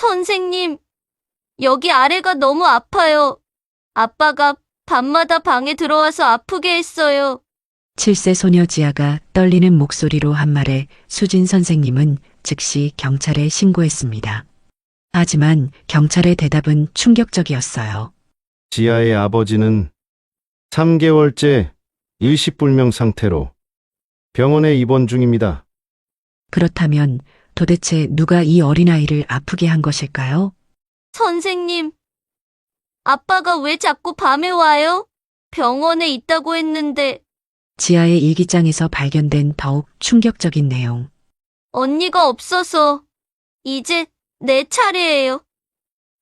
선생님, 여기 아래가 너무 아파요. 아빠가 밤마다 방에 들어와서 아프게 했어요. 7세 소녀 지아가 떨리는 목소리로 한 말에 수진 선생님은 즉시 경찰에 신고했습니다. 하지만 경찰의 대답은 충격적이었어요. 지아의 아버지는 3개월째 일시불명 상태로 병원에 입원 중입니다. 그렇다면 도대체 누가 이 어린아이를 아프게 한 것일까요? 선생님, 아빠가 왜 자꾸 밤에 와요? 병원에 있다고 했는데 지아의 일기장에서 발견된 더욱 충격적인 내용. 언니가 없어서 이제 내 차례예요.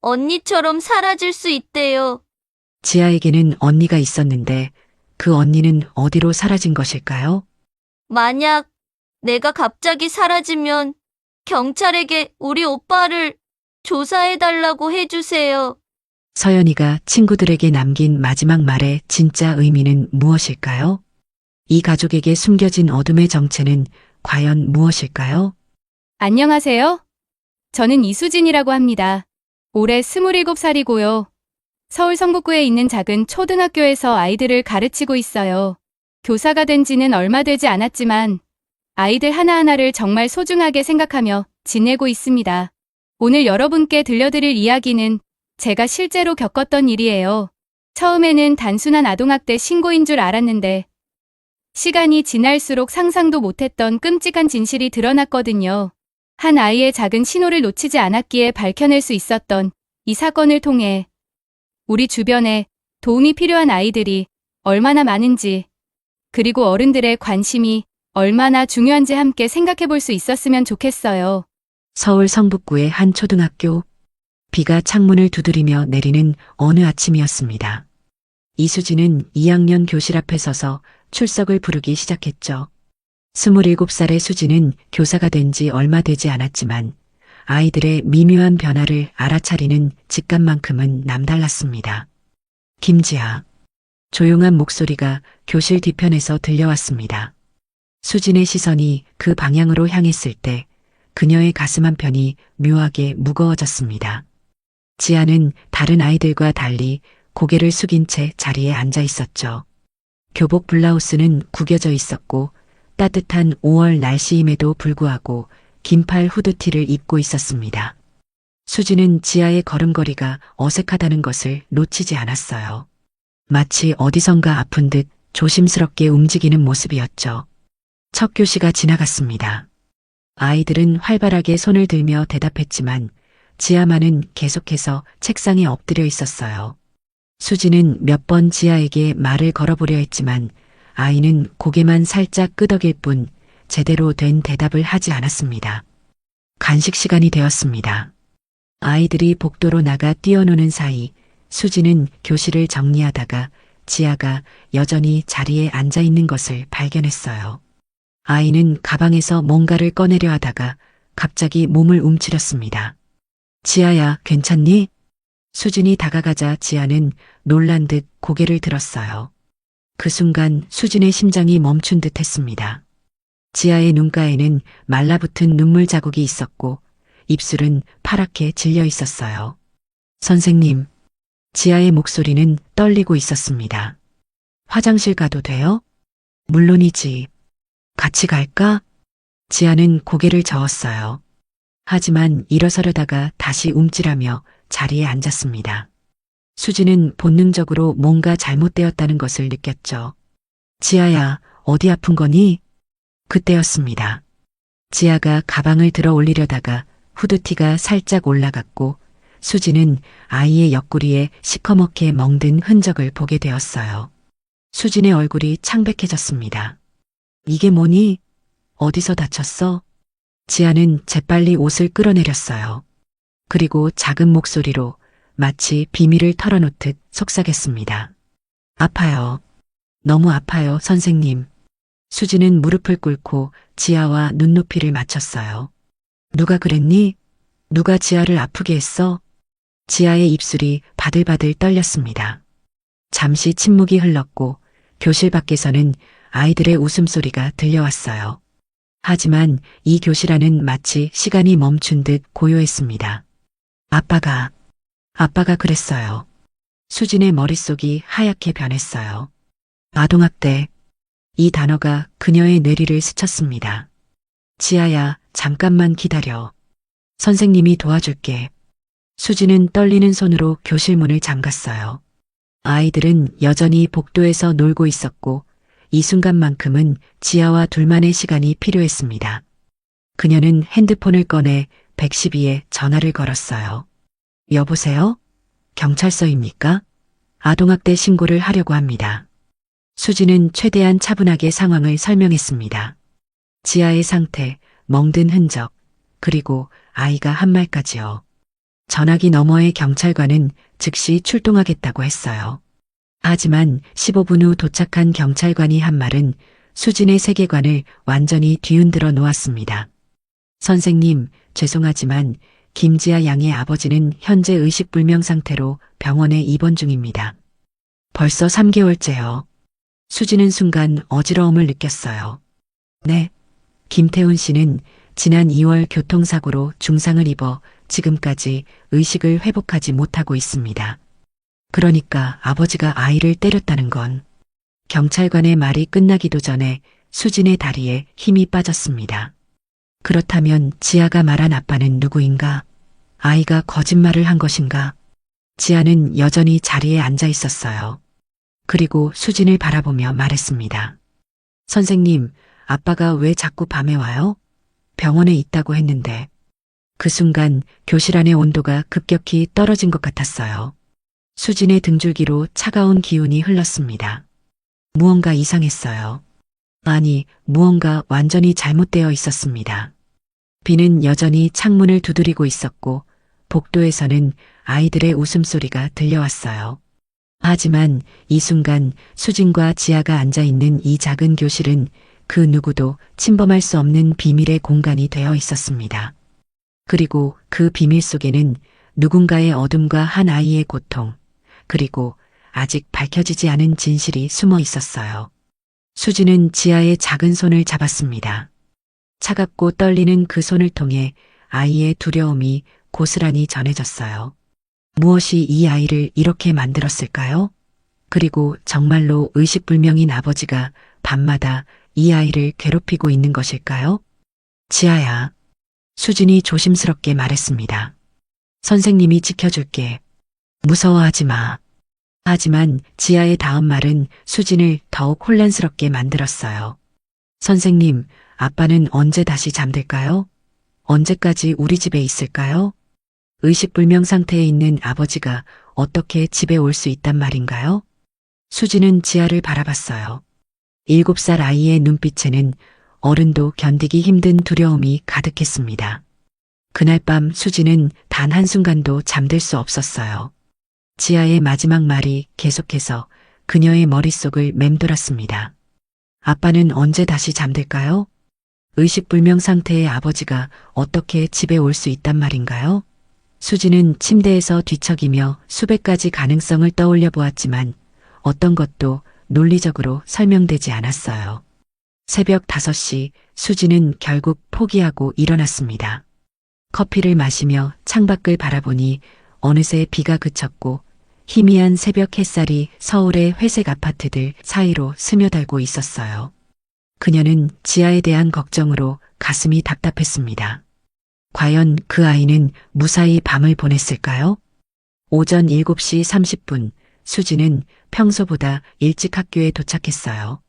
언니처럼 사라질 수 있대요. 지아에게는 언니가 있었는데 그 언니는 어디로 사라진 것일까요? 만약 내가 갑자기 사라지면 경찰에게 우리 오빠를 조사해달라고 해주세요. 서연이가 친구들에게 남긴 마지막 말의 진짜 의미는 무엇일까요? 이 가족에게 숨겨진 어둠의 정체는 과연 무엇일까요? 안녕하세요. 저는 이수진이라고 합니다. 올해 27살이고요. 서울 성북구에 있는 작은 초등학교에서 아이들을 가르치고 있어요. 교사가 된 지는 얼마 되지 않았지만 아이들 하나하나를 정말 소중하게 생각하며 지내고 있습니다. 오늘 여러분께 들려드릴 이야기는 제가 실제로 겪었던 일이에요. 처음에는 단순한 아동학대 신고인 줄 알았는데 시간이 지날수록 상상도 못했던 끔찍한 진실이 드러났거든요. 한 아이의 작은 신호를 놓치지 않았기에 밝혀낼 수 있었던 이 사건을 통해 우리 주변에 도움이 필요한 아이들이 얼마나 많은지, 그리고 어른들의 관심이 얼마나 중요한지 함께 생각해 볼 수 있었으면 좋겠어요. 서울 성북구의 한 초등학교. 비가 창문을 두드리며 내리는 어느 아침이었습니다. 이수진은 2학년 교실 앞에 서서 출석을 부르기 시작했죠. 27살의 수진은 교사가 된 지 얼마 되지 않았지만 아이들의 미묘한 변화를 알아차리는 직감만큼은 남달랐습니다. 김지아. 조용한 목소리가 교실 뒤편에서 들려왔습니다. 수진의 시선이 그 방향으로 향했을 때 그녀의 가슴 한편이 묘하게 무거워졌습니다. 지아는 다른 아이들과 달리 고개를 숙인 채 자리에 앉아 있었죠. 교복 블라우스는 구겨져 있었고 따뜻한 5월 날씨임에도 불구하고 긴팔 후드티를 입고 있었습니다. 수지는 지아의 걸음걸이가 어색하다는 것을 놓치지 않았어요. 마치 어디선가 아픈 듯 조심스럽게 움직이는 모습이었죠. 첫 교시가 지나갔습니다. 아이들은 활발하게 손을 들며 대답했지만 지아만은 계속해서 책상에 엎드려 있었어요. 수지는 몇 번 지아에게 말을 걸어보려 했지만 아이는 고개만 살짝 끄덕일 뿐 제대로 된 대답을 하지 않았습니다. 간식 시간이 되었습니다. 아이들이 복도로 나가 뛰어노는 사이 수지는 교실을 정리하다가 지아가 여전히 자리에 앉아 있는 것을 발견했어요. 아이는 가방에서 뭔가를 꺼내려 하다가 갑자기 몸을 움츠렸습니다. 지아야, 괜찮니? 수진이 다가가자 지아는 놀란 듯 고개를 들었어요. 그 순간 수진의 심장이 멈춘 듯 했습니다. 지아의 눈가에는 말라붙은 눈물 자국이 있었고 입술은 파랗게 질려 있었어요. 선생님. 지아의 목소리는 떨리고 있었습니다. 화장실 가도 돼요? 물론이지. 같이 갈까? 지아는 고개를 저었어요. 하지만 일어서려다가 다시 움찔하며 자리에 앉았습니다. 수지는 본능적으로 뭔가 잘못되었다는 것을 느꼈죠. 지아야, 어디 아픈 거니? 그때였습니다. 지아가 가방을 들어 올리려다가 후드티가 살짝 올라갔고 수지는 아이의 옆구리에 시커멓게 멍든 흔적을 보게 되었어요. 수진의 얼굴이 창백해졌습니다. 이게 뭐니? 어디서 다쳤어? 지아는 재빨리 옷을 끌어내렸어요. 그리고 작은 목소리로 마치 비밀을 털어놓듯 속삭였습니다. 아파요. 너무 아파요, 선생님. 수지는 무릎을 꿇고 지아와 눈높이를 맞췄어요. 누가 그랬니? 누가 지아를 아프게 했어? 지아의 입술이 바들바들 떨렸습니다. 잠시 침묵이 흘렀고 교실 밖에서는 아이들의 웃음소리가 들려왔어요. 하지만 이 교실 안은 마치 시간이 멈춘 듯 고요했습니다. 아빠가 그랬어요. 수진의 머릿속이 하얗게 변했어요. 아동학대. 이 단어가 그녀의 뇌리를 스쳤습니다. 지아야, 잠깐만 기다려. 선생님이 도와줄게. 수진은 떨리는 손으로 교실 문을 잠갔어요. 아이들은 여전히 복도에서 놀고 있었고 이 순간만큼은 지아와 둘만의 시간이 필요했습니다. 그녀는 핸드폰을 꺼내 112에 전화를 걸었어요. 여보세요? 경찰서입니까? 아동학대 신고를 하려고 합니다. 수지는 최대한 차분하게 상황을 설명했습니다. 지아의 상태, 멍든 흔적, 그리고 아이가 한 말까지요. 전화기 너머의 경찰관은 즉시 출동하겠다고 했어요. 하지만 15분 후 도착한 경찰관이 한 말은 수진의 세계관을 완전히 뒤흔들어 놓았습니다. 선생님, 죄송하지만 김지아 양의 아버지는 현재 의식불명 상태로 병원에 입원 중입니다. 벌써 3개월째요. 수지는 순간 어지러움을 느꼈어요. 네. 김태훈 씨는 지난 2월 교통사고로 중상을 입어 지금까지 의식을 회복하지 못하고 있습니다. 그러니까 아버지가 아이를 때렸다는 건. 경찰관의 말이 끝나기도 전에 수진의 다리에 힘이 빠졌습니다. 그렇다면 지아가 말한 아빠는 누구인가? 아이가 거짓말을 한 것인가? 지아는 여전히 자리에 앉아 있었어요. 그리고 수진을 바라보며 말했습니다. 선생님, 아빠가 왜 자꾸 밤에 와요? 병원에 있다고 했는데. 그 순간 교실 안의 온도가 급격히 떨어진 것 같았어요. 수진의 등줄기로 차가운 기운이 흘렀습니다. 무언가 이상했어요. 아니, 무언가 완전히 잘못되어 있었습니다. 비는 여전히 창문을 두드리고 있었고 복도에서는 아이들의 웃음소리가 들려왔어요. 하지만 이 순간 수진과 지아가 앉아있는 이 작은 교실은 그 누구도 침범할 수 없는 비밀의 공간이 되어 있었습니다. 그리고 그 비밀 속에는 누군가의 어둠과 한 아이의 고통, 그리고 아직 밝혀지지 않은 진실이 숨어 있었어요. 수지는 지아의 작은 손을 잡았습니다. 차갑고 떨리는 그 손을 통해 아이의 두려움이 고스란히 전해졌어요. 무엇이 이 아이를 이렇게 만들었을까요? 그리고 정말로 의식불명인 아버지가 밤마다 이 아이를 괴롭히고 있는 것일까요? 지아야. 수진이 조심스럽게 말했습니다. 선생님이 지켜줄게. 무서워하지 마. 하지만 지아의 다음 말은 수진을 더욱 혼란스럽게 만들었어요. 선생님, 아빠는 언제 다시 잠들까요? 언제까지 우리 집에 있을까요? 의식불명 상태에 있는 아버지가 어떻게 집에 올 수 있단 말인가요? 수진은 지아를 바라봤어요. 7살 아이의 눈빛에는 어른도 견디기 힘든 두려움이 가득했습니다. 그날 밤 수진은 단 한순간도 잠들 수 없었어요. 지아의 마지막 말이 계속해서 그녀의 머릿속을 맴돌았습니다. 아빠는 언제 다시 잠들까요? 의식불명 상태의 아버지가 어떻게 집에 올 수 있단 말인가요? 수진은 침대에서 뒤척이며 수백 가지 가능성을 떠올려 보았지만 어떤 것도 논리적으로 설명되지 않았어요. 새벽 5시 수진은 결국 포기하고 일어났습니다. 커피를 마시며 창밖을 바라보니 어느새 비가 그쳤고 희미한 새벽 햇살이 서울의 회색 아파트들 사이로 스며들고 있었어요. 그녀는 지아에 대한 걱정으로 가슴이 답답했습니다. 과연 그 아이는 무사히 밤을 보냈을까요? 오전 7시 30분 수지는 평소보다 일찍 학교에 도착했어요.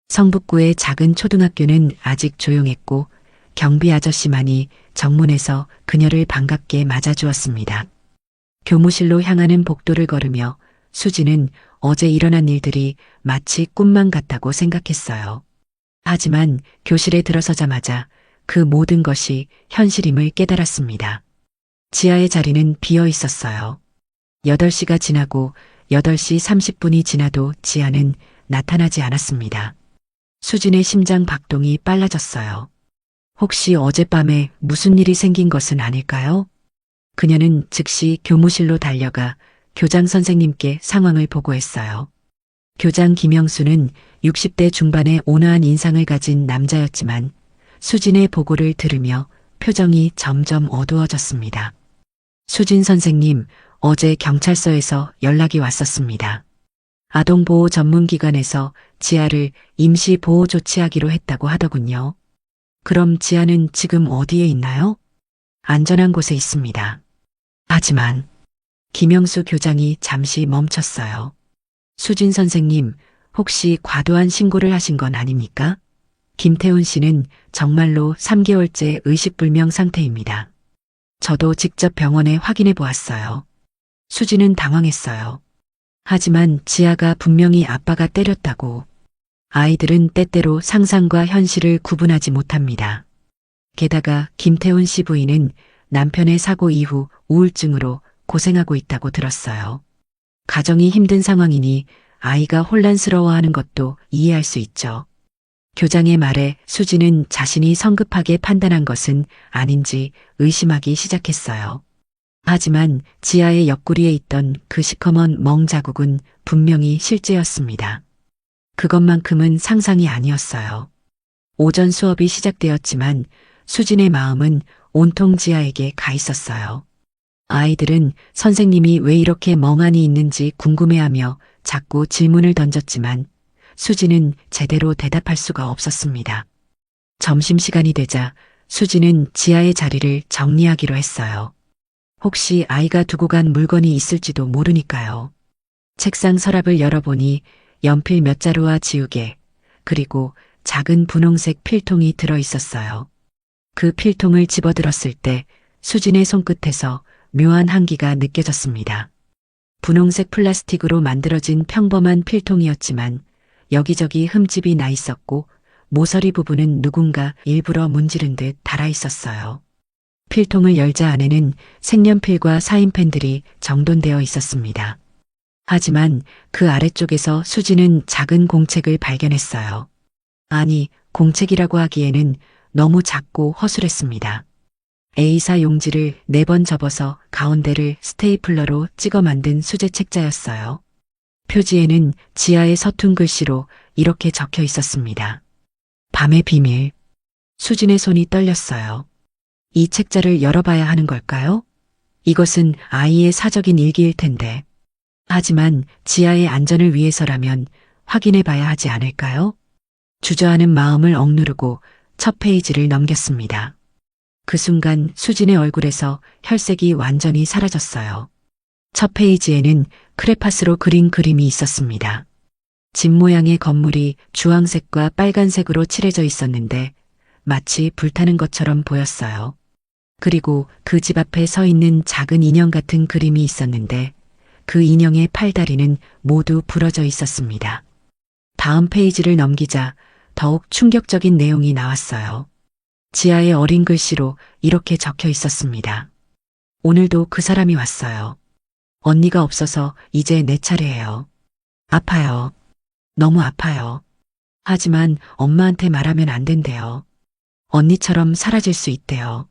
성북구의 작은 초등학교는 아직 조용했고 경비 아저씨만이 정문에서 그녀를 반갑게 맞아주었습니다. 교무실로 향하는 복도를 걸으며 수지는 어제 일어난 일들이 마치 꿈만 같다고 생각했어요. 하지만 교실에 들어서자마자 그 모든 것이 현실임을 깨달았습니다. 지하의 자리는 비어 있었어요. 8시가 지나고 8시 30분이 지나도 지하는 나타나지 않았습니다. 수진의 심장 박동이 빨라졌어요. 혹시 어젯밤에 무슨 일이 생긴 것은 아닐까요? 그녀는 즉시 교무실로 달려가 교장 선생님께 상황을 보고했어요. 교장 김영수는 60대 중반의 온화한 인상을 가진 남자였지만 수진의 보고를 들으며 표정이 점점 어두워졌습니다. 수진 선생님, 어제 경찰서에서 연락이 왔었습니다. 아동보호 전문기관에서 지아를 임시 보호 조치하기로 했다고 하더군요. 그럼 지아는 지금 어디에 있나요? 안전한 곳에 있습니다. 하지만 김영수 교장이 잠시 멈췄어요. 수진 선생님, 혹시 과도한 신고를 하신 건 아닙니까? 김태훈 씨는 정말로 3개월째 의식불명 상태입니다. 저도 직접 병원에 확인해 보았어요. 수지는 당황했어요. 하지만 지아가 분명히 아빠가 때렸다고. 아이들은 때때로 상상과 현실을 구분하지 못합니다. 게다가 김태훈 씨 부인은 남편의 사고 이후 우울증으로 고생하고 있다고 들었어요. 가정이 힘든 상황이니 아이가 혼란스러워하는 것도 이해할 수 있죠. 교장의 말에 수지는 자신이 성급하게 판단한 것은 아닌지 의심하기 시작했어요. 하지만 지하의 옆구리에 있던 그 시커먼 멍 자국은 분명히 실제였습니다. 그것만큼은 상상이 아니었어요. 오전 수업이 시작되었지만 수진의 마음은 온통 지하에게 가 있었어요. 아이들은 선생님이 왜 이렇게 멍하니 있는지 궁금해하며 자꾸 질문을 던졌지만 수지는 제대로 대답할 수가 없었습니다. 점심시간이 되자 수지는 지하의 자리를 정리하기로 했어요. 혹시 아이가 두고 간 물건이 있을지도 모르니까요. 책상 서랍을 열어보니 연필 몇 자루와 지우개, 그리고 작은 분홍색 필통이 들어 있었어요. 그 필통을 집어들었을 때 수진의 손끝에서 묘한 향기가 느껴졌습니다. 분홍색 플라스틱으로 만들어진 평범한 필통이었지만 여기저기 흠집이 나 있었고 모서리 부분은 누군가 일부러 문지른 듯 달아 있었어요. 필통을 열자 안에는 색연필과 사인펜들이 정돈되어 있었습니다. 하지만 그 아래쪽에서 수지는 작은 공책을 발견했어요. 아니, 공책이라고 하기에는 너무 작고 허술했습니다. A사 용지를 4번 접어서 가운데를 스테이플러로 찍어 만든 수제 책자였어요. 표지에는 지하의 서툰 글씨로 이렇게 적혀 있었습니다. 밤의 비밀. 수진의 손이 떨렸어요. 이 책자를 열어봐야 하는 걸까요? 이것은 아이의 사적인 일기일 텐데. 하지만 지하의 안전을 위해서라면 확인해 봐야 하지 않을까요? 주저하는 마음을 억누르고 첫 페이지를 넘겼습니다. 그 순간 수진의 얼굴에서 혈색이 완전히 사라졌어요. 첫 페이지에는 크레파스로 그린 그림이 있었습니다. 집 모양의 건물이 주황색과 빨간색으로 칠해져 있었는데 마치 불타는 것처럼 보였어요. 그리고 그 집 앞에 서 있는 작은 인형 같은 그림이 있었는데 그 인형의 팔다리는 모두 부러져 있었습니다. 다음 페이지를 넘기자 더욱 충격적인 내용이 나왔어요. 지하의 어린 글씨로 이렇게 적혀 있었습니다. 오늘도 그 사람이 왔어요. 언니가 없어서 이제 내 차례예요. 아파요. 너무 아파요. 하지만 엄마한테 말하면 안 된대요. 언니처럼 사라질 수 있대요.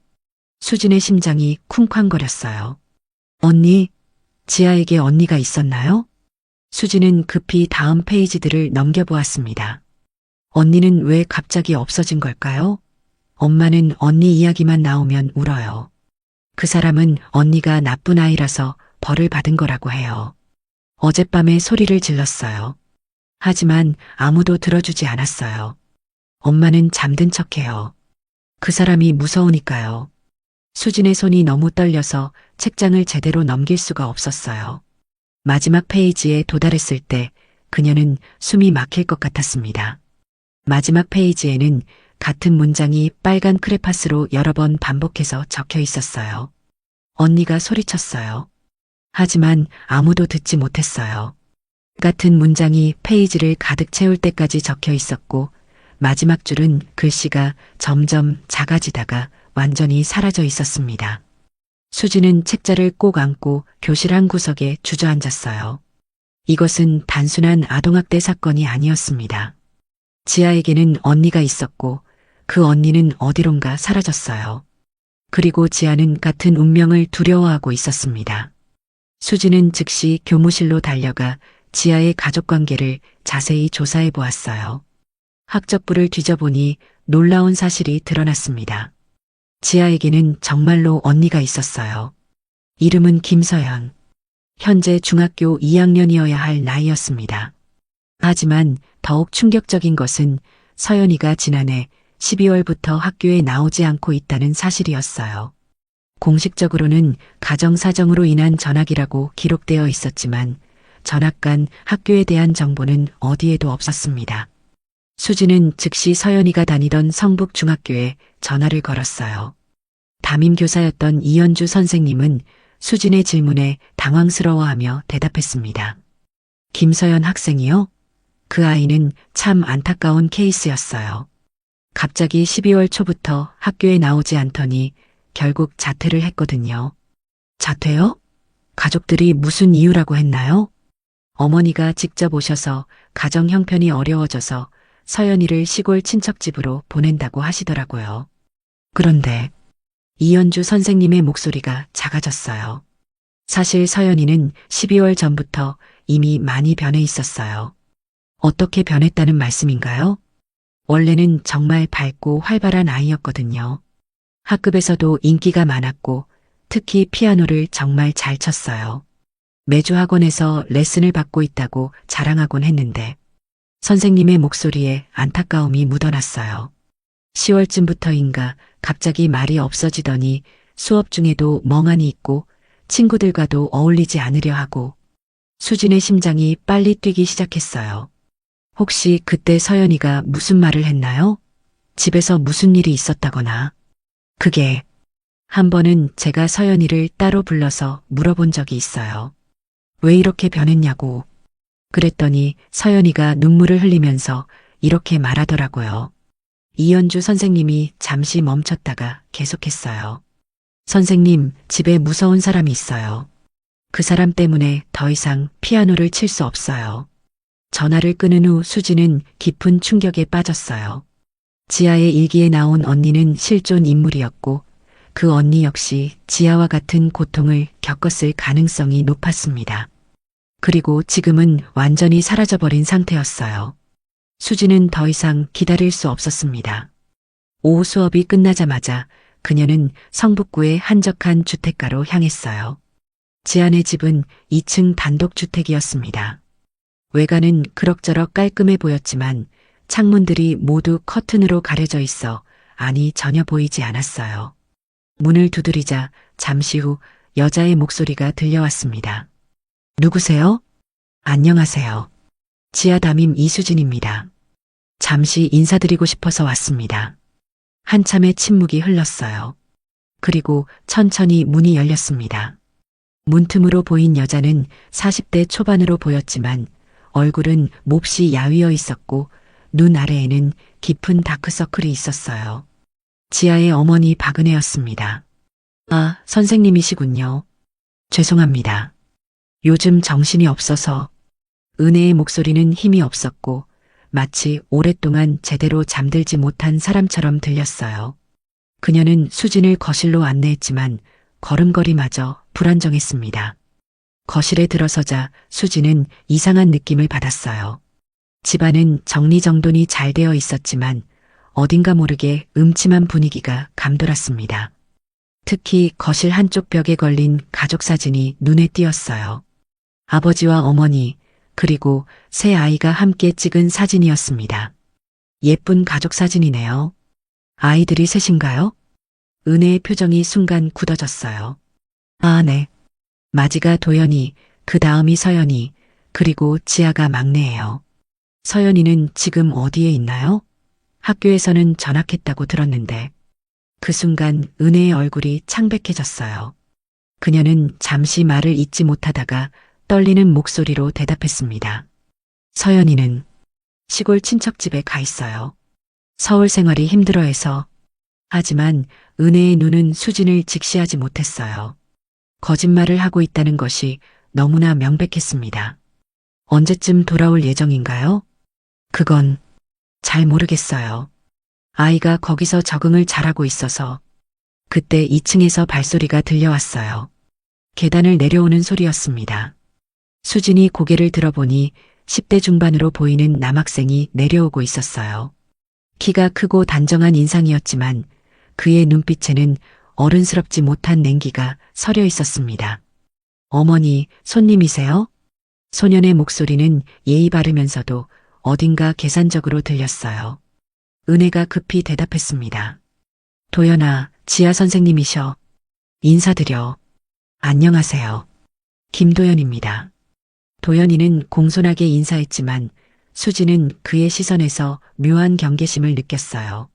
수진의 심장이 쿵쾅거렸어요. 언니, 지아에게 언니가 있었나요? 수진은 급히 다음 페이지들을 넘겨보았습니다. 언니는 왜 갑자기 없어진 걸까요? 엄마는 언니 이야기만 나오면 울어요. 그 사람은 언니가 나쁜 아이라서 벌을 받은 거라고 해요. 어젯밤에 소리를 질렀어요. 하지만 아무도 들어주지 않았어요. 엄마는 잠든 척해요. 그 사람이 무서우니까요. 수진의 손이 너무 떨려서 책장을 제대로 넘길 수가 없었어요. 마지막 페이지에 도달했을 때 그녀는 숨이 막힐 것 같았습니다. 마지막 페이지에는 같은 문장이 빨간 크레파스로 여러 번 반복해서 적혀 있었어요. 언니가 소리쳤어요. 하지만 아무도 듣지 못했어요. 같은 문장이 페이지를 가득 채울 때까지 적혀 있었고 마지막 줄은 글씨가 점점 작아지다가 완전히 사라져 있었습니다. 수지는 책자를 꼭 안고 교실 한 구석에 주저앉았어요. 이것은 단순한 아동학대 사건이 아니었습니다. 지아에게는 언니가 있었고 그 언니는 어디론가 사라졌어요. 그리고 지아는 같은 운명을 두려워하고 있었습니다. 수지는 즉시 교무실로 달려가 지아의 가족관계를 자세히 조사해 보았어요. 학적부를 뒤져보니 놀라운 사실이 드러났습니다. 지아에게는 정말로 언니가 있었어요. 이름은 김서연. 현재 중학교 2학년이어야 할 나이였습니다. 하지만 더욱 충격적인 것은 서연이가 지난해 12월부터 학교에 나오지 않고 있다는 사실이었어요. 공식적으로는 가정사정으로 인한 전학이라고 기록되어 있었지만 전학 간 학교에 대한 정보는 어디에도 없었습니다. 수지는 즉시 서연이가 다니던 성북중학교에 전화를 걸었어요. 담임교사였던 이연주 선생님은 수진의 질문에 당황스러워하며 대답했습니다. 김서연 학생이요? 그 아이는 참 안타까운 케이스였어요. 갑자기 12월 초부터 학교에 나오지 않더니 결국 자퇴를 했거든요. 자퇴요? 가족들이 무슨 이유라고 했나요? 어머니가 직접 오셔서 가정 형편이 어려워져서 서연이를 시골 친척집으로 보낸다고 하시더라고요. 그런데 이연주 선생님의 목소리가 작아졌어요. 사실 서연이는 12월 전부터 이미 많이 변해 있었어요. 어떻게 변했다는 말씀인가요? 원래는 정말 밝고 활발한 아이였거든요. 학급에서도 인기가 많았고 특히 피아노를 정말 잘 쳤어요. 매주 학원에서 레슨을 받고 있다고 자랑하곤 했는데 선생님의 목소리에 안타까움이 묻어났어요. 10월쯤부터인가 갑자기 말이 없어지더니 수업 중에도 멍하니 있고 친구들과도 어울리지 않으려 하고 수진의 심장이 빨리 뛰기 시작했어요. 혹시 그때 서연이가 무슨 말을 했나요? 집에서 무슨 일이 있었다거나. 그게 한 번은 제가 서연이를 따로 불러서 물어본 적이 있어요. 왜 이렇게 변했냐고. 그랬더니 서연이가 눈물을 흘리면서 이렇게 말하더라고요. 이연주 선생님이 잠시 멈췄다가 계속했어요. 선생님, 집에 무서운 사람이 있어요. 그 사람 때문에 더 이상 피아노를 칠 수 없어요. 전화를 끊은 후 수지는 깊은 충격에 빠졌어요. 지아의 일기에 나온 언니는 실존 인물이었고 그 언니 역시 지아와 같은 고통을 겪었을 가능성이 높았습니다. 그리고 지금은 완전히 사라져버린 상태였어요. 수지는 더 이상 기다릴 수 없었습니다. 오후 수업이 끝나자마자 그녀는 성북구의 한적한 주택가로 향했어요. 지안의 집은 2층 단독주택이었습니다. 외관은 그럭저럭 깔끔해 보였지만 창문들이 모두 커튼으로 가려져 있어 안이 전혀 보이지 않았어요. 문을 두드리자 잠시 후 여자의 목소리가 들려왔습니다. 누구세요? 안녕하세요. 지아 담임 이수진입니다. 잠시 인사드리고 싶어서 왔습니다. 한참의 침묵이 흘렀어요. 그리고 천천히 문이 열렸습니다. 문틈으로 보인 여자는 40대 초반으로 보였지만 얼굴은 몹시 야위어 있었고 눈 아래에는 깊은 다크서클이 있었어요. 지아의 어머니 박은혜였습니다. 아, 선생님이시군요. 죄송합니다. 요즘 정신이 없어서. 은혜의 목소리는 힘이 없었고 마치 오랫동안 제대로 잠들지 못한 사람처럼 들렸어요. 그녀는 수진을 거실로 안내했지만 걸음걸이마저 불안정했습니다. 거실에 들어서자 수진은 이상한 느낌을 받았어요. 집안은 정리정돈이 잘 되어 있었지만 어딘가 모르게 음침한 분위기가 감돌았습니다. 특히 거실 한쪽 벽에 걸린 가족 사진이 눈에 띄었어요. 아버지와 어머니, 그리고 세 아이가 함께 찍은 사진이었습니다. 예쁜 가족 사진이네요. 아이들이 셋인가요? 은혜의 표정이 순간 굳어졌어요. 아, 네. 마지가 도연이, 그 다음이 서연이, 그리고 지아가 막내예요. 서연이는 지금 어디에 있나요? 학교에서는 전학했다고 들었는데. 그 순간 은혜의 얼굴이 창백해졌어요. 그녀는 잠시 말을 잇지 못하다가 떨리는 목소리로 대답했습니다. 서연이는 시골 친척집에 가 있어요. 서울 생활이 힘들어해서. 하지만 은혜의 눈은 수진을 직시하지 못했어요. 거짓말을 하고 있다는 것이 너무나 명백했습니다. 언제쯤 돌아올 예정인가요? 그건 잘 모르겠어요. 아이가 거기서 적응을 잘하고 있어서. 그때 2층에서 발소리가 들려왔어요. 계단을 내려오는 소리였습니다. 수진이 고개를 들어보니 10대 중반으로 보이는 남학생이 내려오고 있었어요. 키가 크고 단정한 인상이었지만 그의 눈빛에는 어른스럽지 못한 냉기가 서려 있었습니다. 어머니, 손님이세요? 소년의 목소리는 예의 바르면서도 어딘가 계산적으로 들렸어요. 은혜가 급히 대답했습니다. 도연아, 지아 선생님이셔. 인사드려. 안녕하세요. 김도연입니다. 도연이는 공손하게 인사했지만 수지는 그의 시선에서 묘한 경계심을 느꼈어요.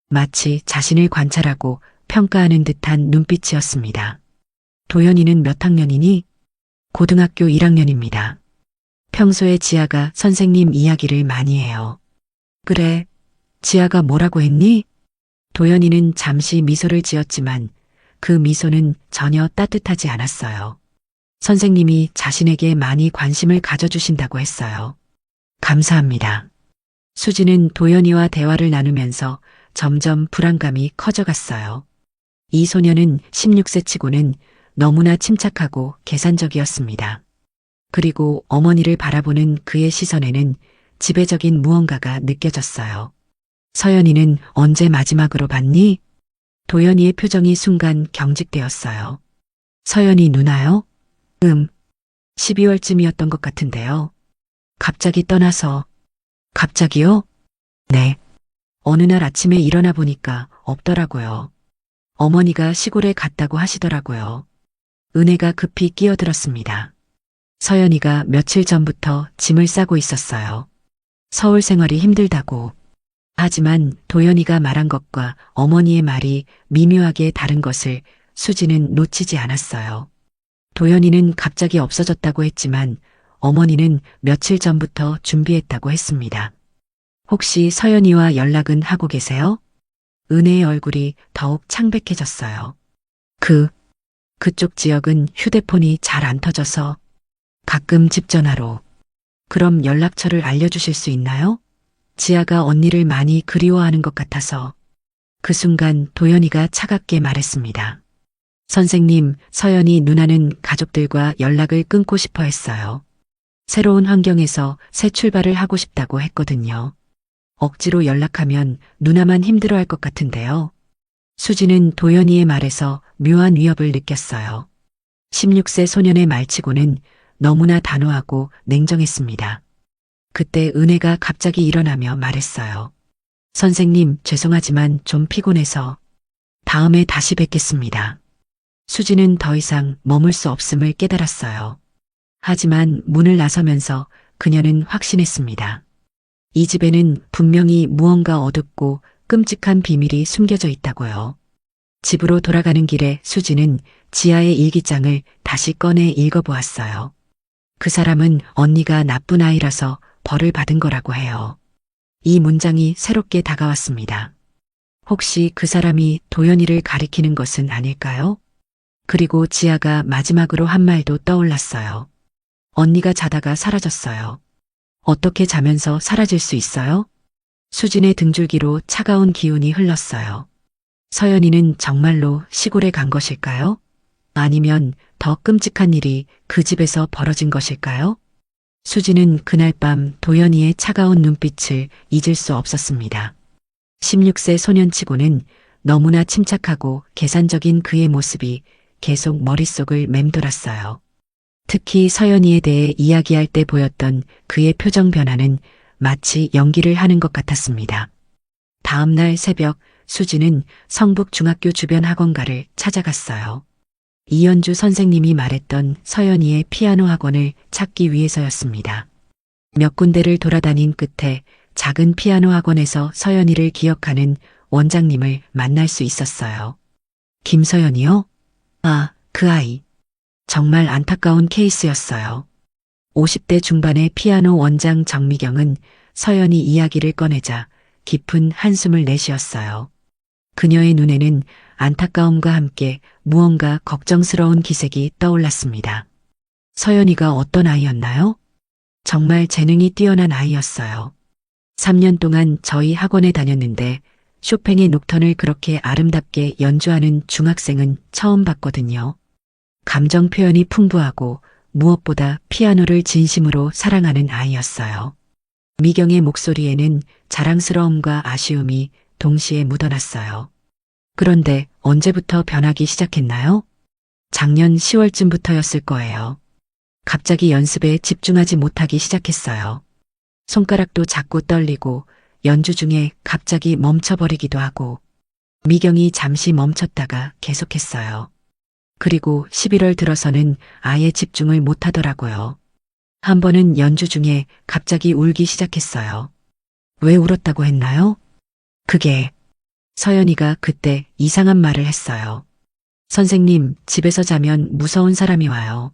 마치 자신을 관찰하고 평가하는 듯한 눈빛이었습니다. 도연이는 몇 학년이니? 고등학교 1학년입니다. 평소에 지아가 선생님 이야기를 많이 해요. 그래, 지아가 뭐라고 했니? 도연이는 잠시 미소를 지었지만 그 미소는 전혀 따뜻하지 않았어요. 선생님이 자신에게 많이 관심을 가져주신다고 했어요. 감사합니다. 수지는 도연이와 대화를 나누면서 점점 불안감이 커져갔어요. 이 소녀는 16세 치고는 너무나 침착하고 계산적이었습니다. 그리고 어머니를 바라보는 그의 시선에는 지배적인 무언가가 느껴졌어요. 서연이는 언제 마지막으로 봤니? 도연이의 표정이 순간 경직되었어요. 서연이 누나요? 12월쯤이었던 것 같은데요. 갑자기 떠나서. 갑자기요? 네. 어느 날 아침에 일어나 보니까 없더라고요. 어머니가 시골에 갔다고 하시더라고요. 은혜가 급히 끼어들었습니다. 서연이가 며칠 전부터 짐을 싸고 있었어요. 서울 생활이 힘들다고. 하지만 도연이가 말한 것과 어머니의 말이 미묘하게 다른 것을 수지는 놓치지 않았어요. 도연이는 갑자기 없어졌다고 했지만 어머니는 며칠 전부터 준비했다고 했습니다. 혹시 서연이와 연락은 하고 계세요? 은혜의 얼굴이 더욱 창백해졌어요. 그쪽 지역은 휴대폰이 잘 안 터져서 가끔 집 전화로. 그럼 연락처를 알려주실 수 있나요? 지아가 언니를 많이 그리워하는 것 같아서. 그 순간 도연이가 차갑게 말했습니다. 선생님, 서연이 누나는 가족들과 연락을 끊고 싶어 했어요. 새로운 환경에서 새 출발을 하고 싶다고 했거든요. 억지로 연락하면 누나만 힘들어할 것 같은데요. 수지는 도연이의 말에서 묘한 위협을 느꼈어요. 16세 소년의 말치고는 너무나 단호하고 냉정했습니다. 그때 은혜가 갑자기 일어나며 말했어요. 선생님, 죄송하지만 좀 피곤해서 다음에 다시 뵙겠습니다. 수지는 더 이상 머물 수 없음을 깨달았어요. 하지만 문을 나서면서 그녀는 확신했습니다. 이 집에는 분명히 무언가 어둡고 끔찍한 비밀이 숨겨져 있다고요. 집으로 돌아가는 길에 수지는 지아의 일기장을 다시 꺼내 읽어보았어요. 그 사람은 언니가 나쁜 아이라서 벌을 받은 거라고 해요. 이 문장이 새롭게 다가왔습니다. 혹시 그 사람이 도연이를 가리키는 것은 아닐까요? 그리고 지아가 마지막으로 한 말도 떠올랐어요. 언니가 자다가 사라졌어요. 어떻게 자면서 사라질 수 있어요? 수진의 등줄기로 차가운 기운이 흘렀어요. 서연이는 정말로 시골에 간 것일까요? 아니면 더 끔찍한 일이 그 집에서 벌어진 것일까요? 수지는 그날 밤 도연이의 차가운 눈빛을 잊을 수 없었습니다. 16세 소년치고는 너무나 침착하고 계산적인 그의 모습이 계속 머릿속을 맴돌았어요. 특히 서연이에 대해 이야기할 때 보였던 그의 표정 변화는 마치 연기를 하는 것 같았습니다. 다음 날 새벽 수지는 성북 중학교 주변 학원가를 찾아갔어요. 이연주 선생님이 말했던 서연이의 피아노 학원을 찾기 위해서였습니다. 몇 군데를 돌아다닌 끝에 작은 피아노 학원에서 서연이를 기억하는 원장님을 만날 수 있었어요. 김서연이요? 아, 그 아이. 정말 안타까운 케이스였어요. 50대 중반의 피아노 원장 정미경은 서연이 이야기를 꺼내자 깊은 한숨을 내쉬었어요. 그녀의 눈에는 안타까움과 함께 무언가 걱정스러운 기색이 떠올랐습니다. 서연이가 어떤 아이였나요? 정말 재능이 뛰어난 아이였어요. 3년 동안 저희 학원에 다녔는데 쇼팽의 녹턴을 그렇게 아름답게 연주하는 중학생은 처음 봤거든요. 감정 표현이 풍부하고 무엇보다 피아노를 진심으로 사랑하는 아이였어요. 미경의 목소리에는 자랑스러움과 아쉬움이 동시에 묻어났어요. 그런데 언제부터 변하기 시작했나요? 작년 10월쯤부터였을 거예요. 갑자기 연습에 집중하지 못하기 시작했어요. 손가락도 자꾸 떨리고 연주 중에 갑자기 멈춰버리기도 하고 미경이 잠시 멈췄다가 계속했어요. 그리고 11월 들어서는 아예 집중을 못하더라고요. 한 번은 연주 중에 갑자기 울기 시작했어요. 왜 울었다고 했나요? 그게 서연이가 그때 이상한 말을 했어요. 선생님, 집에서 자면 무서운 사람이 와요.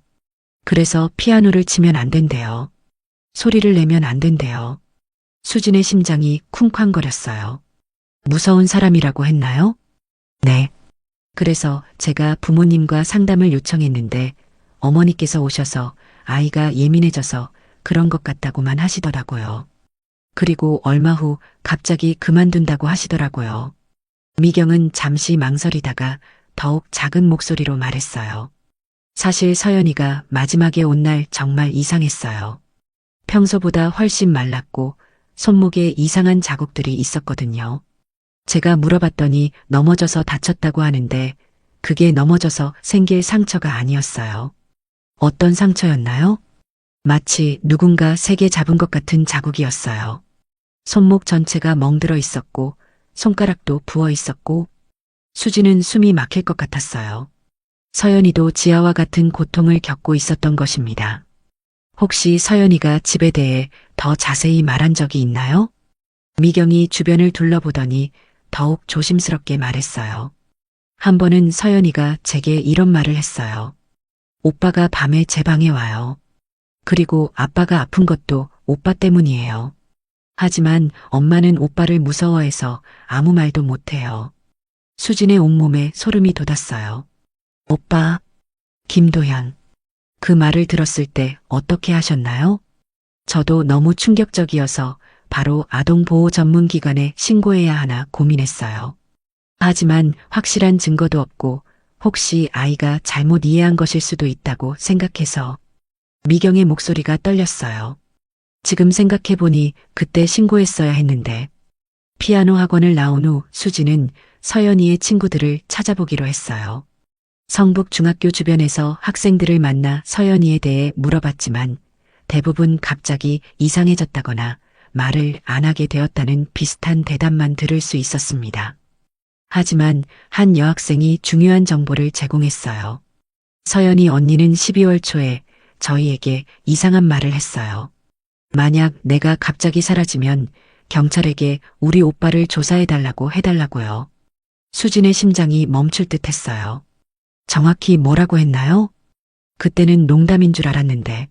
그래서 피아노를 치면 안 된대요. 소리를 내면 안 된대요. 수진의 심장이 쿵쾅거렸어요. 무서운 사람이라고 했나요? 네. 그래서 제가 부모님과 상담을 요청했는데 어머니께서 오셔서 아이가 예민해져서 그런 것 같다고만 하시더라고요. 그리고 얼마 후 갑자기 그만둔다고 하시더라고요. 미경은 잠시 망설이다가 더욱 작은 목소리로 말했어요. 사실 서연이가 마지막에 온 날 정말 이상했어요. 평소보다 훨씬 말랐고 손목에 이상한 자국들이 있었거든요. 제가 물어봤더니 넘어져서 다쳤다고 하는데 그게 넘어져서 생길 상처가 아니었어요. 어떤 상처였나요? 마치 누군가 세게 잡은 것 같은 자국이었어요. 손목 전체가 멍들어 있었고 손가락도 부어 있었고 수지는 숨이 막힐 것 같았어요. 서연이도 지아와 같은 고통을 겪고 있었던 것입니다. 혹시 서연이가 집에 대해 더 자세히 말한 적이 있나요? 미경이 주변을 둘러보더니 더욱 조심스럽게 말했어요. 한 번은 서연이가 제게 이런 말을 했어요. 오빠가 밤에 제 방에 와요. 그리고 아빠가 아픈 것도 오빠 때문이에요. 하지만 엄마는 오빠를 무서워해서 아무 말도 못해요. 수진의 온몸에 소름이 돋았어요. 오빠, 김도현. 그 말을 들었을 때 어떻게 하셨나요? 저도 너무 충격적이어서 바로 아동보호전문기관에 신고해야 하나 고민했어요. 하지만 확실한 증거도 없고 혹시 아이가 잘못 이해한 것일 수도 있다고 생각해서 미경의 목소리가 떨렸어요. 지금 생각해보니 그때 신고했어야 했는데 피아노 학원을 나온 후 수지는 서연이의 친구들을 찾아보기로 했어요. 성북 중학교 주변에서 학생들을 만나 서연이에 대해 물어봤지만 대부분 갑자기 이상해졌다거나 말을 안 하게 되었다는 비슷한 대답만 들을 수 있었습니다. 하지만 한 여학생이 중요한 정보를 제공했어요. 서연이 언니는 12월 초에 저희에게 이상한 말을 했어요. 만약 내가 갑자기 사라지면 경찰에게 우리 오빠를 조사해달라고 해달라고요. 수진의 심장이 멈출 듯 했어요. 정확히 뭐라고 했나요? 그때는 농담인 줄 알았는데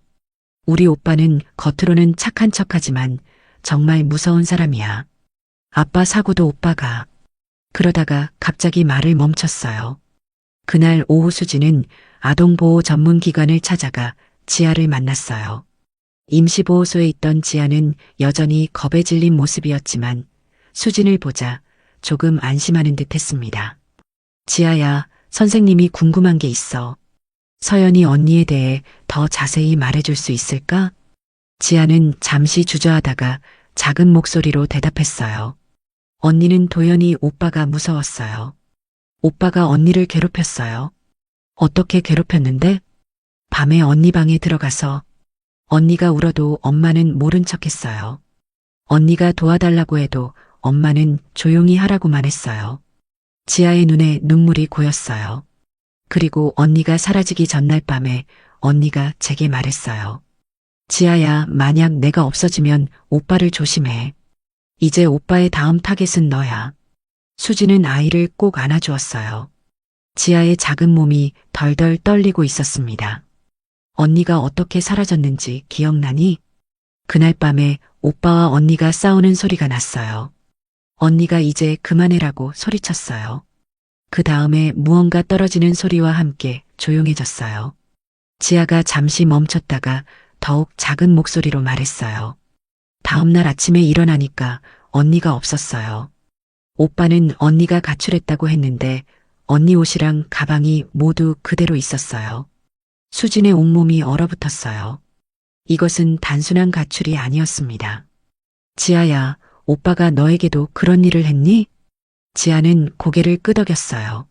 우리 오빠는 겉으로는 착한 척하지만 정말 무서운 사람이야. 아빠 사고도 오빠가. 그러다가 갑자기 말을 멈췄어요. 그날 오후 수지는 아동보호 전문기관을 찾아가 지아를 만났어요. 임시보호소에 있던 지아는 여전히 겁에 질린 모습이었지만 수진을 보자 조금 안심하는 듯 했습니다. 지아야, 선생님이 궁금한 게 있어. 서연이 언니에 대해 더 자세히 말해줄 수 있을까? 지아는 잠시 주저하다가 작은 목소리로 대답했어요. 언니는 도연이 오빠가 무서웠어요. 오빠가 언니를 괴롭혔어요. 어떻게 괴롭혔는데? 밤에 언니 방에 들어가서 언니가 울어도 엄마는 모른 척했어요. 언니가 도와달라고 해도 엄마는 조용히 하라고만 했어요. 지아의 눈에 눈물이 고였어요. 그리고 언니가 사라지기 전날 밤에 언니가 제게 말했어요. 지아야, 만약 내가 없어지면 오빠를 조심해. 이제 오빠의 다음 타겟은 너야. 수지는 아이를 꼭 안아주었어요. 지아의 작은 몸이 덜덜 떨리고 있었습니다. 언니가 어떻게 사라졌는지 기억나니? 그날 밤에 오빠와 언니가 싸우는 소리가 났어요. 언니가 이제 그만해라고 소리쳤어요. 그 다음에 무언가 떨어지는 소리와 함께 조용해졌어요. 지아가 잠시 멈췄다가 더욱 작은 목소리로 말했어요. 다음날 아침에 일어나니까 언니가 없었어요. 오빠는 언니가 가출했다고 했는데 언니 옷이랑 가방이 모두 그대로 있었어요. 수진의 온몸이 얼어붙었어요. 이것은 단순한 가출이 아니었습니다. 지아야, 오빠가 너에게도 그런 일을 했니? 지아는 고개를 끄덕였어요.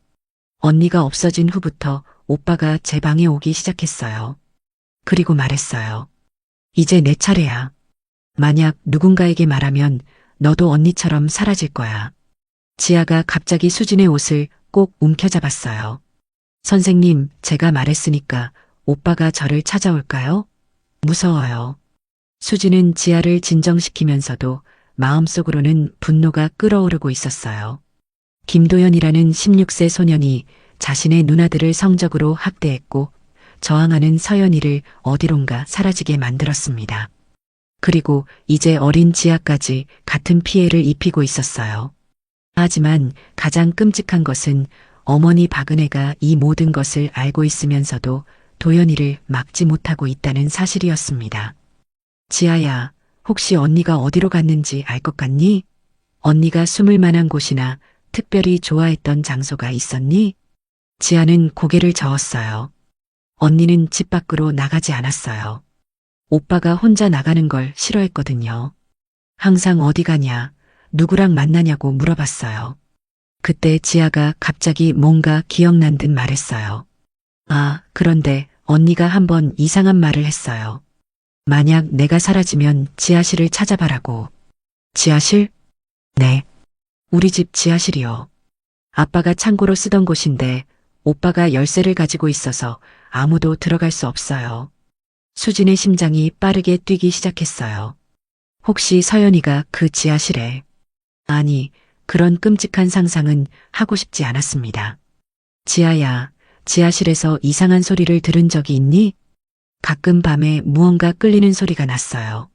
언니가 없어진 후부터 오빠가 제 방에 오기 시작했어요. 그리고 말했어요. 이제 내 차례야. 만약 누군가에게 말하면 너도 언니처럼 사라질 거야. 지아가 갑자기 수진의 옷을 꼭 움켜잡았어요. 선생님, 제가 말했으니까 오빠가 저를 찾아올까요? 무서워요. 수진은 지아를 진정시키면서도 마음속으로는 분노가 끓어오르고 있었어요. 김도연이라는 16세 소년이 자신의 누나들을 성적으로 학대했고 저항하는 서연이를 어디론가 사라지게 만들었습니다. 그리고 이제 어린 지아까지 같은 피해를 입히고 있었어요. 하지만 가장 끔찍한 것은 어머니 박은혜가 이 모든 것을 알고 있으면서도 도연이를 막지 못하고 있다는 사실이었습니다. 지아야, 혹시 언니가 어디로 갔는지 알 것 같니? 언니가 숨을 만한 곳이나 특별히 좋아했던 장소가 있었니? 지아는 고개를 저었어요. 언니는 집 밖으로 나가지 않았어요. 오빠가 혼자 나가는 걸 싫어했거든요. 항상 어디 가냐, 누구랑 만나냐고 물어봤어요. 그때 지아가 갑자기 뭔가 기억난 듯 말했어요. 아, 그런데 언니가 한번 이상한 말을 했어요. 만약 내가 사라지면 지하실을 찾아봐라고. 지하실? 네. 우리 집 지하실이요. 아빠가 창고로 쓰던 곳인데 오빠가 열쇠를 가지고 있어서 아무도 들어갈 수 없어요. 수진의 심장이 빠르게 뛰기 시작했어요. 혹시 서연이가 그 지하실에? 아니, 그런 끔찍한 상상은 하고 싶지 않았습니다. 지아야, 지하실에서 이상한 소리를 들은 적이 있니? 가끔 밤에 무언가 끌리는 소리가 났어요.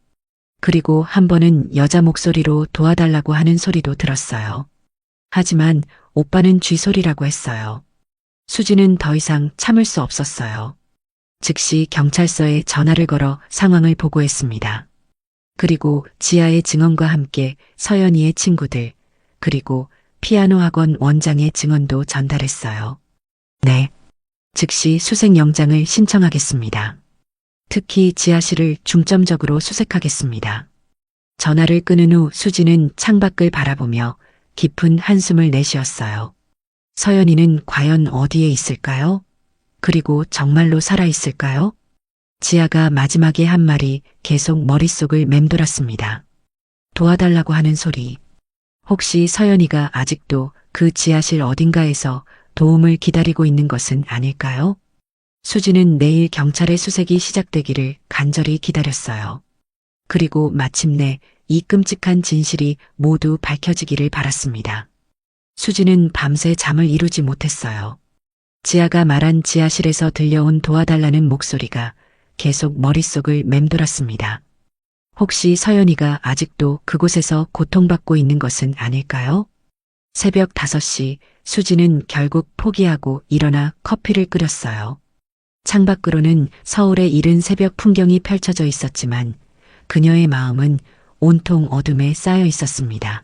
그리고 한 번은 여자 목소리로 도와달라고 하는 소리도 들었어요. 하지만 오빠는 쥐소리라고 했어요. 수지는 더 이상 참을 수 없었어요. 즉시 경찰서에 전화를 걸어 상황을 보고했습니다. 그리고 지아의 증언과 함께 서연이의 친구들, 그리고 피아노 학원 원장의 증언도 전달했어요. 네. 즉시 수색영장을 신청하겠습니다. 특히 지하실을 중점적으로 수색하겠습니다. 전화를 끊은 후 수지는 창밖을 바라보며 깊은 한숨을 내쉬었어요. 서연이는 과연 어디에 있을까요? 그리고 정말로 살아있을까요? 지아가 마지막에 한 말이 계속 머릿속을 맴돌았습니다. 도와달라고 하는 소리. 혹시 서연이가 아직도 그 지하실 어딘가에서 도움을 기다리고 있는 것은 아닐까요? 수지는 내일 경찰의 수색이 시작되기를 간절히 기다렸어요. 그리고 마침내 이 끔찍한 진실이 모두 밝혀지기를 바랐습니다. 수지는 밤새 잠을 이루지 못했어요. 지아가 말한 지하실에서 들려온 도와달라는 목소리가 계속 머릿속을 맴돌았습니다. 혹시 서연이가 아직도 그곳에서 고통받고 있는 것은 아닐까요? 새벽 5시 수지는 결국 포기하고 일어나 커피를 끓였어요. 창밖으로는 서울의 이른 새벽 풍경이 펼쳐져 있었지만 그녀의 마음은 온통 어둠에 쌓여 있었습니다.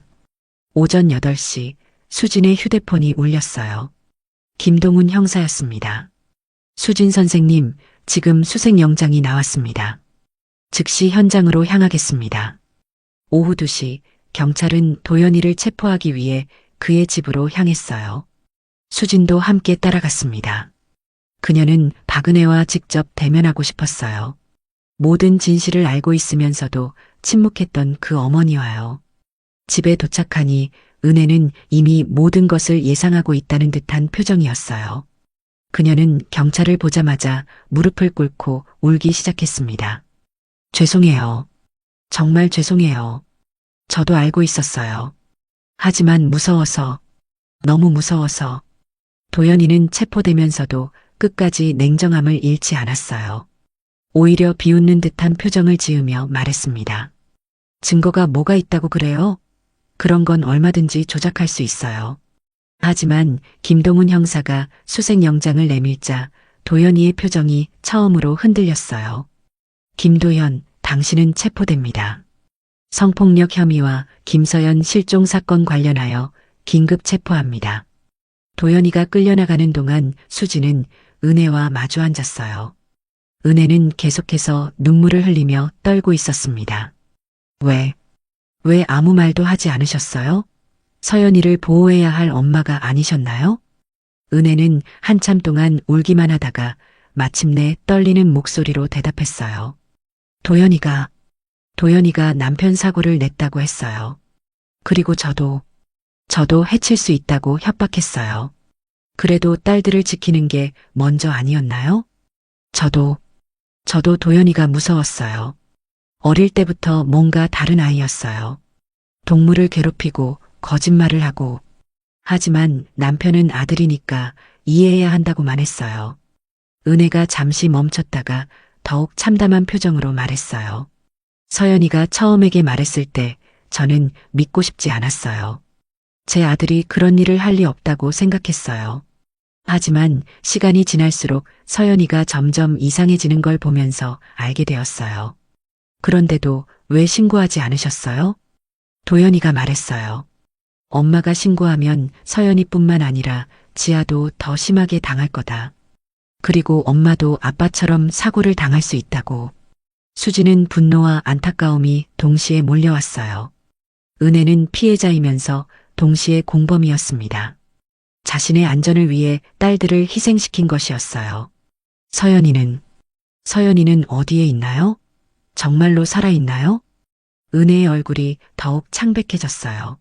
오전 8시 수진의 휴대폰이 울렸어요. 김동훈 형사였습니다. 수진 선생님, 지금 수색영장이 나왔습니다. 즉시 현장으로 향하겠습니다. 오후 2시 경찰은 도연이를 체포하기 위해 그의 집으로 향했어요. 수진도 함께 따라갔습니다. 그녀는 박은혜와 직접 대면하고 싶었어요. 모든 진실을 알고 있으면서도 침묵했던 그 어머니와요. 집에 도착하니 은혜는 이미 모든 것을 예상하고 있다는 듯한 표정이었어요. 그녀는 경찰을 보자마자 무릎을 꿇고 울기 시작했습니다. 죄송해요. 정말 죄송해요. 저도 알고 있었어요. 하지만 무서워서, 너무 무서워서. 도연이는 체포되면서도 끝까지 냉정함을 잃지 않았어요. 오히려 비웃는 듯한 표정을 지으며 말했습니다. 증거가 뭐가 있다고 그래요? 그런 건 얼마든지 조작할 수 있어요. 하지만 김동훈 형사가 수색영장을 내밀자 도연이의 표정이 처음으로 흔들렸어요. 김도연, 당신은 체포됩니다. 성폭력 혐의와 김서연 실종 사건 관련하여 긴급 체포합니다. 도연이가 끌려나가는 동안 수지는 은혜와 마주 앉았어요. 은혜는 계속해서 눈물을 흘리며 떨고 있었습니다. 왜 아무 말도 하지 않으셨어요? 서연이를 보호해야 할 엄마가 아니셨나요? 은혜는 한참 동안 울기만 하다가 마침내 떨리는 목소리로 대답했어요. 도연이가 남편 사고를 냈다고 했어요. 그리고 저도 해칠 수 있다고 협박했어요. 그래도 딸들을 지키는 게 먼저 아니었나요? 저도 도연이가 무서웠어요. 어릴 때부터 뭔가 다른 아이였어요. 동물을 괴롭히고 거짓말을 하고. 하지만 남편은 아들이니까 이해해야 한다고만 했어요. 은혜가 잠시 멈췄다가 더욱 참담한 표정으로 말했어요. 서연이가 처음에게 말했을 때 저는 믿고 싶지 않았어요. 제 아들이 그런 일을 할 리 없다고 생각했어요. 하지만 시간이 지날수록 서연이가 점점 이상해지는 걸 보면서 알게 되었어요. 그런데도 왜 신고하지 않으셨어요? 도연이가 말했어요. 엄마가 신고하면 서연이뿐만 아니라 지아도 더 심하게 당할 거다. 그리고 엄마도 아빠처럼 사고를 당할 수 있다고. 수지는 분노와 안타까움이 동시에 몰려왔어요. 은혜는 피해자이면서 동시에 공범이었습니다. 자신의 안전을 위해 딸들을 희생시킨 것이었어요. 서연이는 어디에 있나요? 정말로 살아있나요? 은혜의 얼굴이 더욱 창백해졌어요.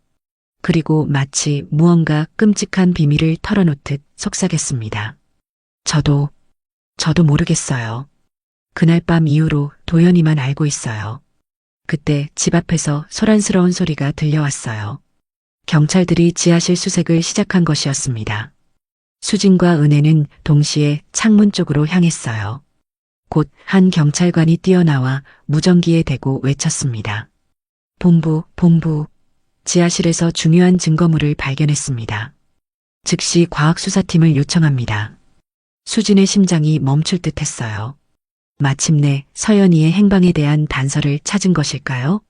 그리고 마치 무언가 끔찍한 비밀을 털어놓듯 속삭였습니다. 저도 모르겠어요. 그날 밤 이후로 도연이만 알고 있어요. 그때 집 앞에서 소란스러운 소리가 들려왔어요. 경찰들이 지하실 수색을 시작한 것이었습니다. 수진과 은혜는 동시에 창문 쪽으로 향했어요. 곧 한 경찰관이 뛰어나와 무전기에 대고 외쳤습니다. 본부, 지하실에서 중요한 증거물을 발견했습니다. 즉시 과학수사팀을 요청합니다. 수진의 심장이 멈출 듯 했어요. 마침내 서연이의 행방에 대한 단서를 찾은 것일까요?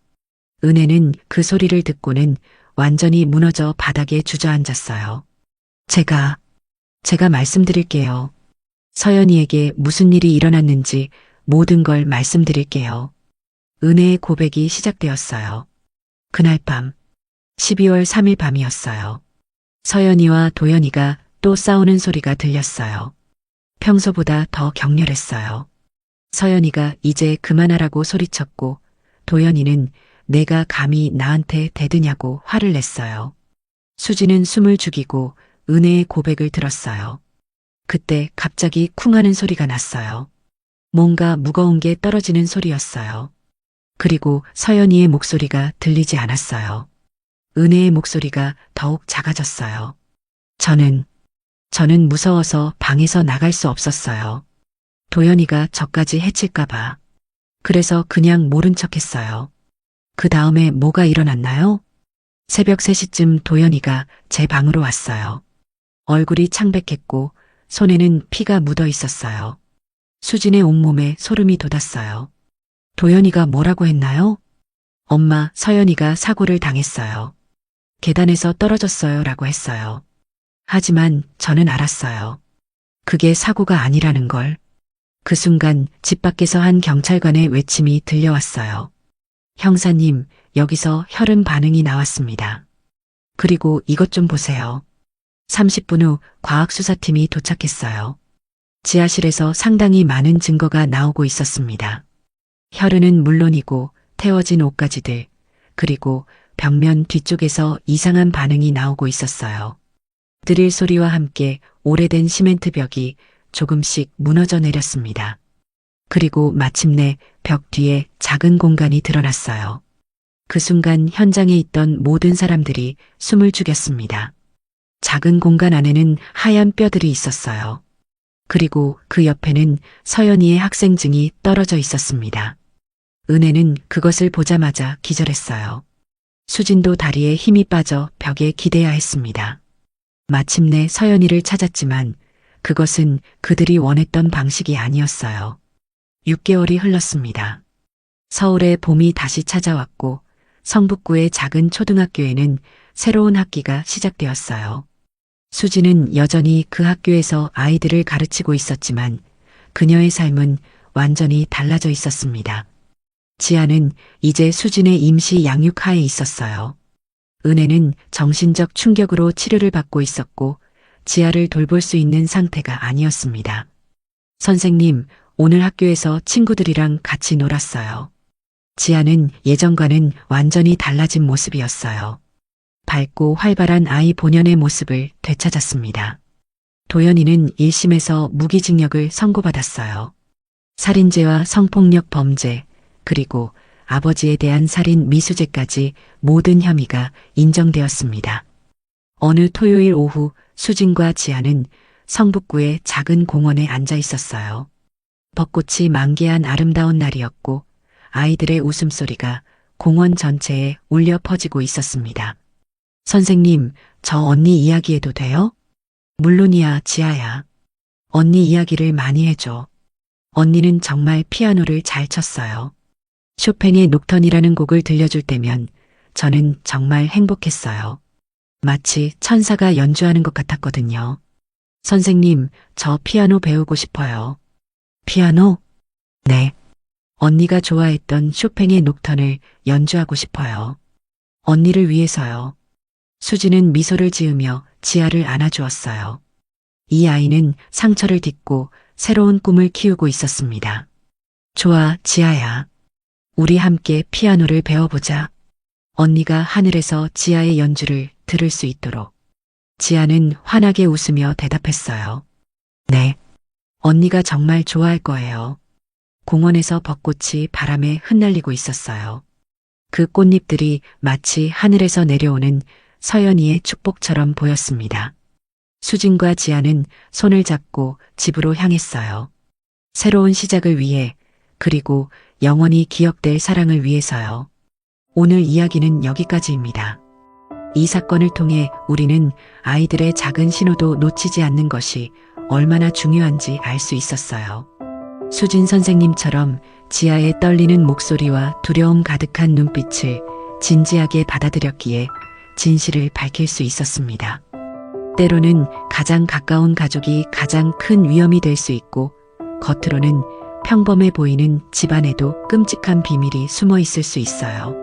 은혜는 그 소리를 듣고는 완전히 무너져 바닥에 주저앉았어요. 제가 말씀드릴게요. 서연이에게 무슨 일이 일어났는지 모든 걸 말씀드릴게요. 은혜의 고백이 시작되었어요. 그날 밤, 12월 3일 밤이었어요. 서연이와 도연이가 또 싸우는 소리가 들렸어요. 평소보다 더 격렬했어요. 서연이가 이제 그만하라고 소리쳤고, 도연이는 내가 감히 나한테 대드냐고 화를 냈어요. 수지는 숨을 죽이고 은혜의 고백을 들었어요. 그때 갑자기 쿵 하는 소리가 났어요. 뭔가 무거운 게 떨어지는 소리였어요. 그리고 서연이의 목소리가 들리지 않았어요. 은혜의 목소리가 더욱 작아졌어요. 저는 무서워서 방에서 나갈 수 없었어요. 도연이가 저까지 해칠까봐. 그래서 그냥 모른 척했어요. 그 다음에 뭐가 일어났나요? 새벽 3시쯤 도연이가 제 방으로 왔어요. 얼굴이 창백했고 손에는 피가 묻어 있었어요. 수진의 온몸에 소름이 돋았어요. 도연이가 뭐라고 했나요? 엄마, 서연이가 사고를 당했어요. 계단에서 떨어졌어요 라고 했어요. 하지만 저는 알았어요. 그게 사고가 아니라는 걸. 그 순간 집 밖에서 한 경찰관의 외침이 들려왔어요. 형사님, 여기서 혈흔 반응이 나왔습니다. 그리고 이것 좀 보세요. 30분 후 과학수사팀이 도착했어요. 지하실에서 상당히 많은 증거가 나오고 있었습니다. 혈흔은 물론이고 태워진 옷가지들, 그리고 벽면 뒤쪽에서 이상한 반응이 나오고 있었어요. 드릴 소리와 함께 오래된 시멘트 벽이 조금씩 무너져 내렸습니다. 그리고 마침내 벽 뒤에 작은 공간이 드러났어요. 그 순간 현장에 있던 모든 사람들이 숨을 죽였습니다. 작은 공간 안에는 하얀 뼈들이 있었어요. 그리고 그 옆에는 서연이의 학생증이 떨어져 있었습니다. 은혜는 그것을 보자마자 기절했어요. 수진도 다리에 힘이 빠져 벽에 기대야 했습니다. 마침내 서연이를 찾았지만 그것은 그들이 원했던 방식이 아니었어요. 6개월이 흘렀습니다. 서울의 봄이 다시 찾아왔고 성북구의 작은 초등학교에는 새로운 학기가 시작되었어요. 수지는 여전히 그 학교에서 아이들을 가르치고 있었지만 그녀의 삶은 완전히 달라져 있었습니다. 지아는 이제 수진의 임시 양육하에 있었어요. 은혜는 정신적 충격으로 치료를 받고 있었고 지아를 돌볼 수 있는 상태가 아니었습니다. 선생님, 오늘 학교에서 친구들이랑 같이 놀았어요. 지아는 예전과는 완전히 달라진 모습이었어요. 밝고 활발한 아이 본연의 모습을 되찾았습니다. 도연이는 1심에서 무기징역을 선고받았어요. 살인죄와 성폭력 범죄, 그리고 아버지에 대한 살인 미수죄까지 모든 혐의가 인정되었습니다. 어느 토요일 오후 수진과 지아는 성북구의 작은 공원에 앉아 있었어요. 벚꽃이 만개한 아름다운 날이었고 아이들의 웃음소리가 공원 전체에 울려 퍼지고 있었습니다. 선생님, 저 언니 이야기해도 돼요? 물론이야, 지아야. 언니 이야기를 많이 해줘. 언니는 정말 피아노를 잘 쳤어요. 쇼팽의 녹턴이라는 곡을 들려줄 때면 저는 정말 행복했어요. 마치 천사가 연주하는 것 같았거든요. 선생님, 저 피아노 배우고 싶어요. 피아노? 네. 언니가 좋아했던 쇼팽의 녹턴을 연주하고 싶어요. 언니를 위해서요. 수지는 미소를 지으며 지아를 안아주었어요. 이 아이는 상처를 딛고 새로운 꿈을 키우고 있었습니다. 좋아, 지아야. 우리 함께 피아노를 배워보자. 언니가 하늘에서 지아의 연주를 들을 수 있도록. 지아는 환하게 웃으며 대답했어요. 네. 언니가 정말 좋아할 거예요. 공원에서 벚꽃이 바람에 흩날리고 있었어요. 그 꽃잎들이 마치 하늘에서 내려오는 서연이의 축복처럼 보였습니다. 수진과 지아는 손을 잡고 집으로 향했어요. 새로운 시작을 위해, 그리고 영원히 기억될 사랑을 위해서요. 오늘 이야기는 여기까지입니다. 이 사건을 통해 우리는 아이들의 작은 신호도 놓치지 않는 것이 얼마나 중요한지 알 수 있었어요. 수진 선생님처럼 지아의 떨리는 목소리와 두려움 가득한 눈빛을 진지하게 받아들였기에 진실을 밝힐 수 있었습니다. 때로는 가장 가까운 가족이 가장 큰 위험이 될 수 있고 겉으로는 평범해 보이는 집안에도 끔찍한 비밀이 숨어 있을 수 있어요.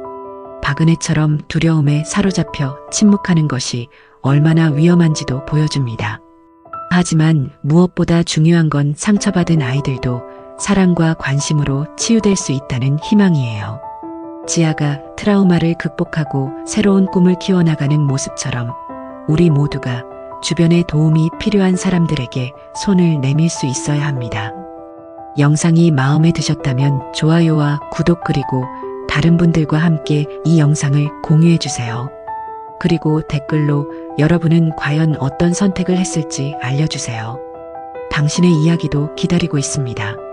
박은혜처럼 두려움에 사로잡혀 침묵하는 것이 얼마나 위험한지도 보여줍니다. 하지만 무엇보다 중요한 건 상처받은 아이들도 사랑과 관심으로 치유될 수 있다는 희망이에요. 지아가 트라우마를 극복하고 새로운 꿈을 키워나가는 모습처럼 우리 모두가 주변에 도움이 필요한 사람들에게 손을 내밀 수 있어야 합니다. 영상이 마음에 드셨다면 좋아요와 구독 그리고 다른 분들과 함께 이 영상을 공유해 주세요. 그리고 댓글로 여러분은 과연 어떤 선택을 했을지 알려주세요. 당신의 이야기도 기다리고 있습니다.